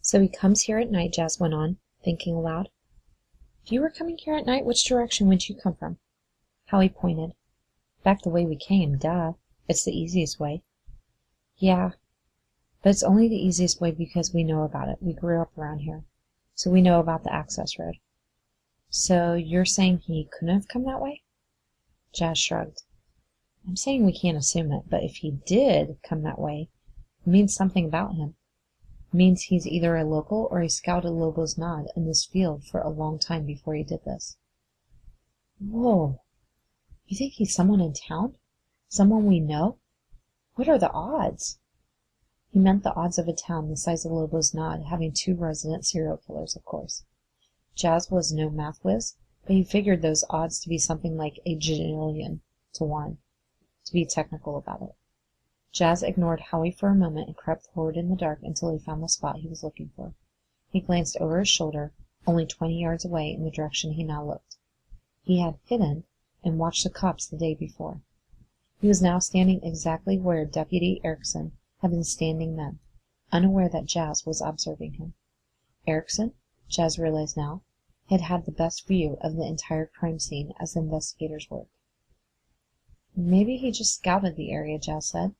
So he comes here at night, Jazz went on, thinking aloud. If you were coming here at night, which direction would you come from? Howie pointed. Back the way we came, duh. It's the easiest way. Yeah, but it's only the easiest way because we know about it. We grew up around here, so we know about the access road. So you're saying he couldn't have come that way? Jazz shrugged. I'm saying we can't assume it, but if he did come that way, it means something about him. It means he's either a local or he scouted Lobo's Nod in this field for a long time before he did this. Whoa. You think he's someone in town? Someone we know? What are the odds? He meant the odds of a town the size of Lobo's Nod having 2 resident serial killers, of course. Jazz was no math whiz, but he figured those odds to be something like a gajillion to 1, to be technical about it. Jazz ignored Howie for a moment and crept forward in the dark until he found the spot he was looking for. He glanced over his shoulder, only 20 yards away in the direction he now looked. He had hidden and watched the cops the day before. He was now standing exactly where Deputy Erickson had been standing then, unaware that Jazz was observing him. Erickson, Jazz realized now, had had the best view of the entire crime scene as the investigators worked. Maybe he just scouted the area, Jazz said.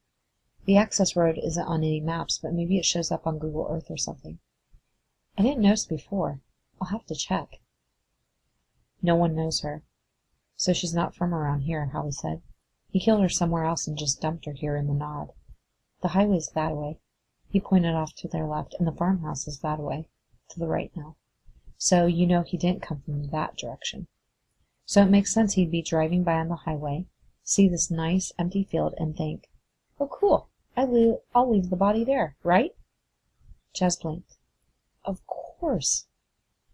The access road isn't on any maps, but maybe it shows up on Google Earth or something. I didn't notice before. I'll have to check. No one knows her, so she's not from around here, Howie said. He killed her somewhere else and just dumped her here in the Nod. The highway's that way. He pointed off to their left, and the farmhouse is that way, to the right now. So you know he didn't come from that direction. So it makes sense he'd be driving by on the highway, see this nice empty field, and think, oh cool, I'll leave the body there, right? Jazz blinked. Of course.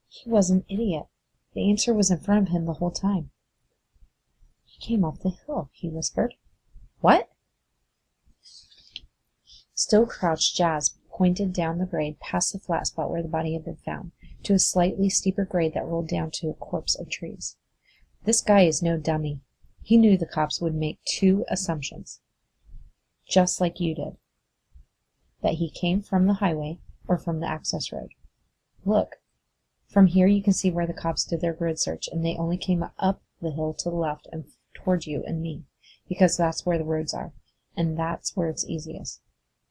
He was an idiot. The answer was in front of him the whole time. He came up the hill, he whispered. What? Still crouched, Jazz pointed down the grade past the flat spot where the body had been found, to a slightly steeper grade that rolled down to a copse of trees. This guy is no dummy. He knew the cops would make 2 assumptions, just like you did. That he came from the highway or from the access road. Look, from here you can see where the cops did their grid search, and they only came up the hill to the left and toward you and me, because that's where the roads are, and that's where it's easiest.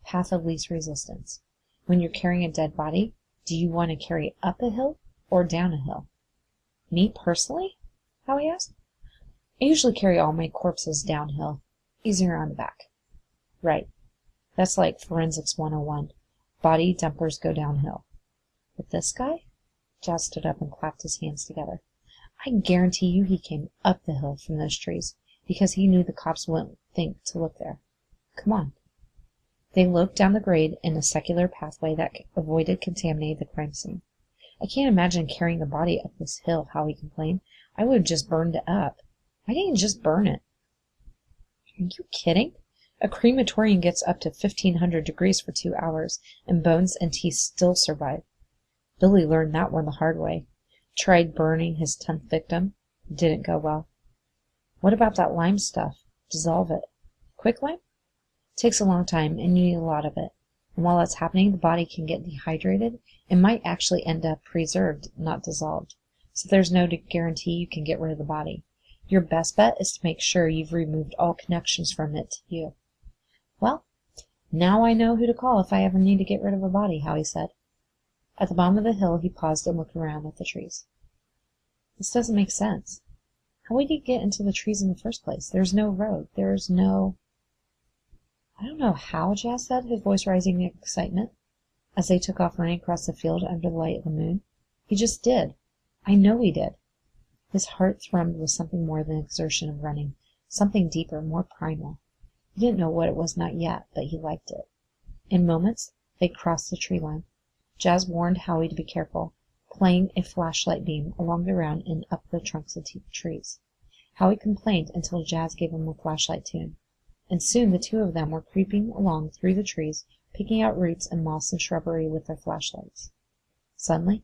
Path of least resistance. When you're carrying a dead body, do you want to carry up a hill or down a hill? Me personally? Howie asked. I usually carry all my corpses downhill. Easier on the back. Right. That's like Forensics 101. Body dumpers go downhill. But this guy? Jazz stood up and clapped his hands together. I guarantee you he came up the hill from those trees, because he knew the cops wouldn't think to look there. Come on. They loped down the grade in a secular pathway that avoided contaminating the crime scene. I can't imagine carrying the body up this hill, Howie complained. I would have just burned it up. Why didn't you just burn it? Are you kidding? A crematorium gets up to 1,500 degrees for 2 hours, and bones and teeth still survive. Billy learned that one the hard way. Tried burning his 10th victim. Didn't go well. What about that lime stuff? Dissolve it. Quicklime? Takes a long time, and you need a lot of it. And while that's happening, the body can get dehydrated and might actually end up preserved, not dissolved. So there's no guarantee you can get rid of the body. Your best bet is to make sure you've removed all connections from it to you. Well, now I know who to call if I ever need to get rid of a body, Howie said. At the bottom of the hill, he paused and looked around at the trees. This doesn't make sense. How would he get into the trees in the first place? There's no road. There's no... I don't know how, Jazz said, his voice rising in excitement, as they took off running across the field under the light of the moon. He just did. I know he did. His heart thrummed with something more than exertion of running, something deeper, more primal. He didn't know what it was not yet, but he liked it. In moments, they crossed the tree line. Jazz warned Howie to be careful, playing a flashlight beam along the ground and up the trunks of trees. Howie complained until Jazz gave him a flashlight tune, and soon the 2 of them were creeping along through the trees, picking out roots and moss and shrubbery with their flashlights. Suddenly,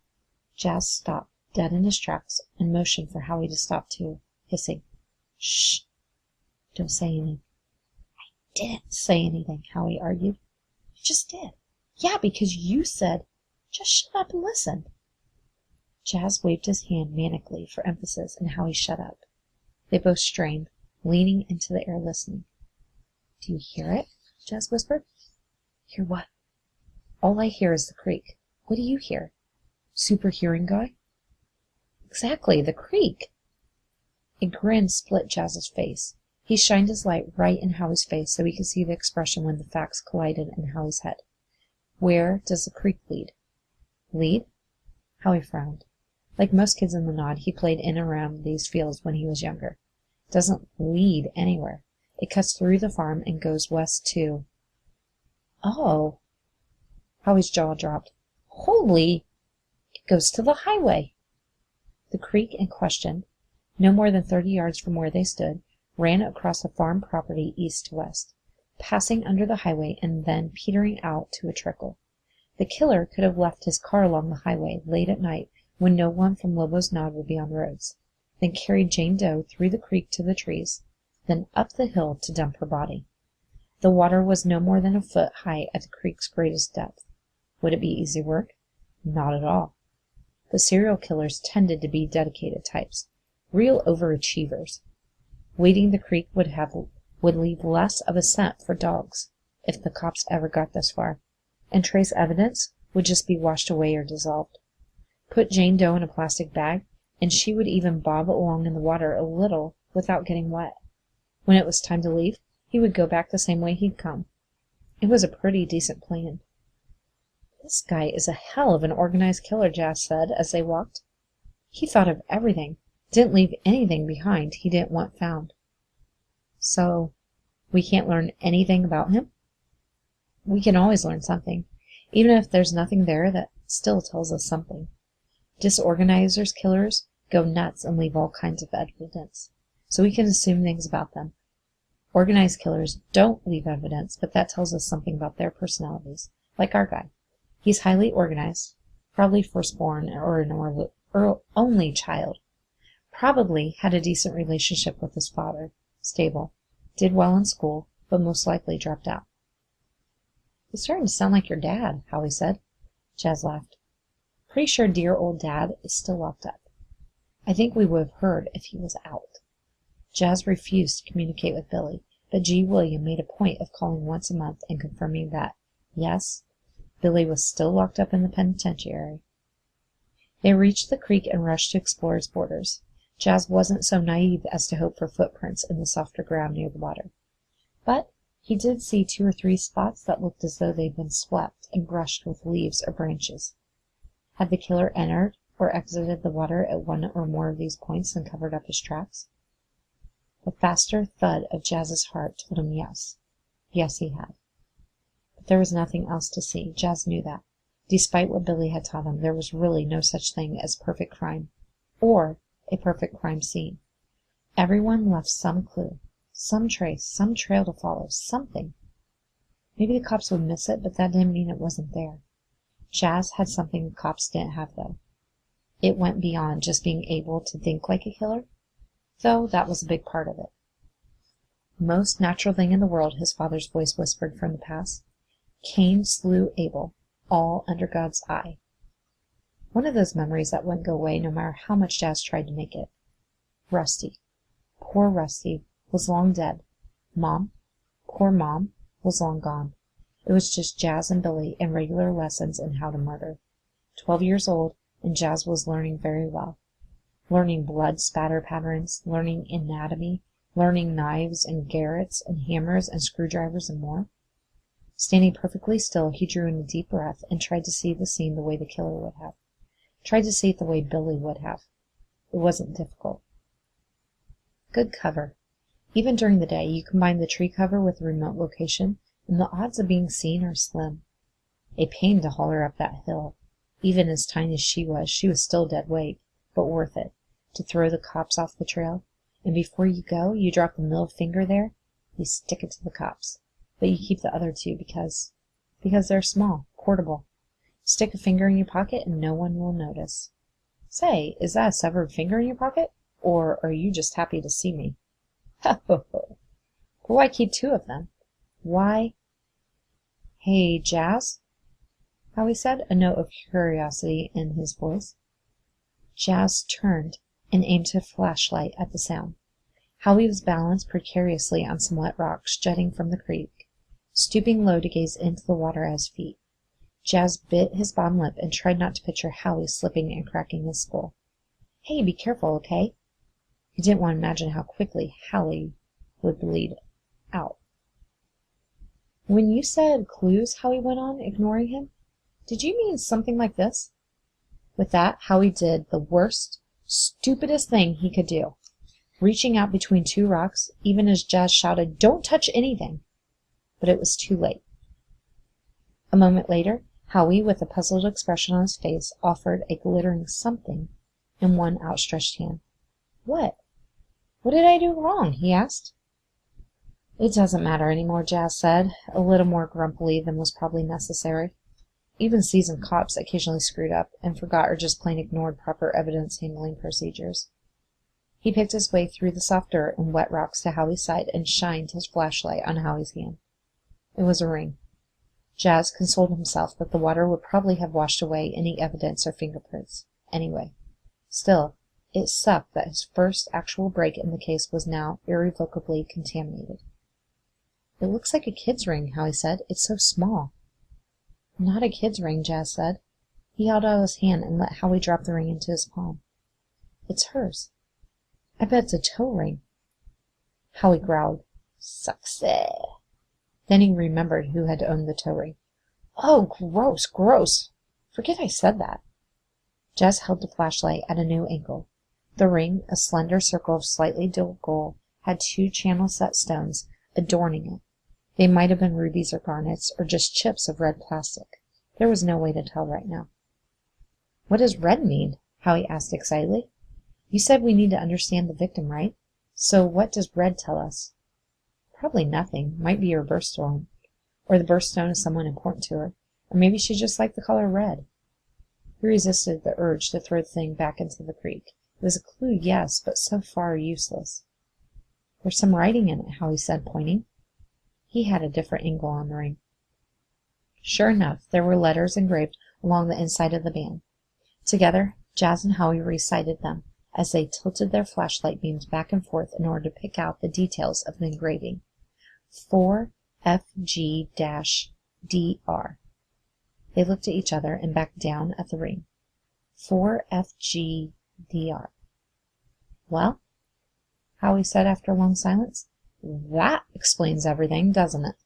Jazz stopped dead in his tracks and motioned for Howie to stop too, hissing, "Shh! Don't say anything." "I didn't say anything," Howie argued. "You just did." "Yeah, because you said..." Just shut up and listen." Jas waved his hand manically for emphasis in how he shut up. They both strained, leaning into the air listening. "Do you hear it?" Jas whispered. "Hear what?" "All I hear is the creek. What do you hear?" "Super hearing guy?" "Exactly, the creek!" A grin split Jas's face. He shined his light right in Howie's face so he could see the expression when the facts collided in Howie's head. "Where does the creek lead?" "Lead?" Howie frowned. Like most kids in the Nod, he played in and around these fields when he was younger. It doesn't lead anywhere. It cuts through the farm and goes west to... "Oh!" Howie's jaw dropped. "Holy! It goes to the highway!" The creek in question, no more than 30 yards from where they stood, ran across a farm property east to west, passing under the highway and then petering out to a trickle. The killer could have left his car along the highway late at night when no one from Lobo's Nod would be on the roads, then carried Jane Doe through the creek to the trees, then up the hill to dump her body. The water was no more than a foot high at the creek's greatest depth. Would it be easy work? Not at all. But serial killers tended to be dedicated types, real overachievers. Wading the creek would leave less of a scent for dogs, if the cops ever got this far, and trace evidence would just be washed away or dissolved. Put Jane Doe in a plastic bag, and she would even bob along in the water a little without getting wet. When it was time to leave, he would go back the same way he'd come. It was a pretty decent plan. "This guy is a hell of an organized killer," Jas said as they walked. "He thought of everything, didn't leave anything behind he didn't want found." "So we can't learn anything about him?" "We can always learn something. Even if there's nothing there, that still tells us something. Disorganizers killers go nuts and leave all kinds of evidence, so we can assume things about them. Organized killers don't leave evidence, but that tells us something about their personalities, like our guy. He's highly organized, probably firstborn or an only child. Probably had a decent relationship with his father, stable, did well in school, but most likely dropped out." "It's starting to sound like your dad," Howie said. Jas laughed. "Pretty sure dear old Dad is still locked up. I think we would have heard if he was out." Jas refused to communicate with Billy, but G. William made a point of calling once a month and confirming that, yes, Billy was still locked up in the penitentiary. They reached the creek and rushed to explore its borders. Jas wasn't so naive as to hope for footprints in the softer ground near the water. But he did see 2 or 3 spots that looked as though they'd been swept and brushed with leaves or branches. Had the killer entered or exited the water at one or more of these points and covered up his tracks? The faster thud of Jas's heart told him yes. Yes, he had. But there was nothing else to see. Jas knew that. Despite what Billy had taught him, there was really no such thing as perfect crime, or a perfect crime scene. Everyone left some clue, some trace, some trail to follow, something. Maybe the cops would miss it, but that didn't mean it wasn't there. Jas had something the cops didn't have, though. It went beyond just being able to think like a killer, though that was a big part of it. "Most natural thing in the world," his father's voice whispered from the past. "Cain slew Abel, all under God's eye." One of those memories that wouldn't go away no matter how much Jas tried to make it. Rusty, poor Rusty, was long dead. Mom, poor Mom, was long gone. It was just Jas and Billy and regular lessons in how to murder. 12 years old, and Jas was learning very well. Learning blood spatter patterns, learning anatomy, learning knives and garrots and hammers and screwdrivers and more. Standing perfectly still, he drew in a deep breath and tried to see the scene the way the killer would have. Tried to see it the way Billy would have. It wasn't difficult. Good cover. Even during the day, you combine the tree cover with the remote location, and the odds of being seen are slim. A pain to haul her up that hill. Even as tiny as she was still dead weight, but worth it. To throw the cops off the trail, and before you go, you drop the middle finger there, you stick it to the cops. But you keep the other 2 because they're small, portable. Stick a finger in your pocket and no one will notice. Say, is that a severed finger in your pocket? Or are you just happy to see me? Ha ho ho. But why keep 2 of them? Why? Hey, Jas? Howie said, a note of curiosity in his voice. Jas turned and aimed her flashlight at the sound. Howie was balanced precariously on some wet rocks jutting from the creek, stooping low to gaze into the water at his feet. Jas bit his bottom lip and tried not to picture Howie slipping and cracking his skull. "Hey, be careful, okay?" He didn't want to imagine how quickly Howie would bleed out. "When you said clues," Howie went on, ignoring him, "did you mean something like this?" With that, Howie did the worst, stupidest thing he could do, reaching out between two rocks, even as Jas shouted, "Don't touch anything!" But it was too late. A moment later, Howie, with a puzzled expression on his face, offered a glittering something in one outstretched hand. "What? What did I do wrong?" he asked. "It doesn't matter anymore," Jas said, a little more grumpily than was probably necessary. Even seasoned cops occasionally screwed up and forgot or just plain ignored proper evidence handling procedures. He picked his way through the soft dirt and wet rocks to Howie's side and shined his flashlight on Howie's hand. It was a ring. Jas consoled himself that the water would probably have washed away any evidence or fingerprints, anyway. Still, it sucked that his first actual break in the case was now irrevocably contaminated. "It looks like a kid's ring," Howie said. "It's so small." "Not a kid's ring," Jas said. He held out his hand and let Howie drop the ring into his palm. "It's hers. I bet it's a toe ring." Howie growled, "Success." Then he remembered who had owned the toe ring. "Oh, gross, gross. Forget I said that." Jas held the flashlight at a new angle. The ring, a slender circle of slightly dull gold, had two channel-set stones adorning it. They might have been rubies or garnets, or just chips of red plastic. There was no way to tell right now. "What does red mean?" Howie asked excitedly. "You said we need to understand the victim, right? So what does red tell us?" "Probably nothing. Might be her birthstone. Or the birthstone of someone important to her. Or maybe she just liked the color red." He resisted the urge to throw the thing back into the creek. It was a clue, yes, but so far useless. "There's some writing in it," Howie said, pointing. He had a different angle on the ring. Sure enough, there were letters engraved along the inside of the band. Together, Jas and Howie recited them as they tilted their flashlight beams back and forth in order to pick out the details of the engraving. 4FG-DR. They looked at each other and back down at the ring. 4FG-DR. "Well," Howie said after a long silence, "that explains everything, doesn't it?"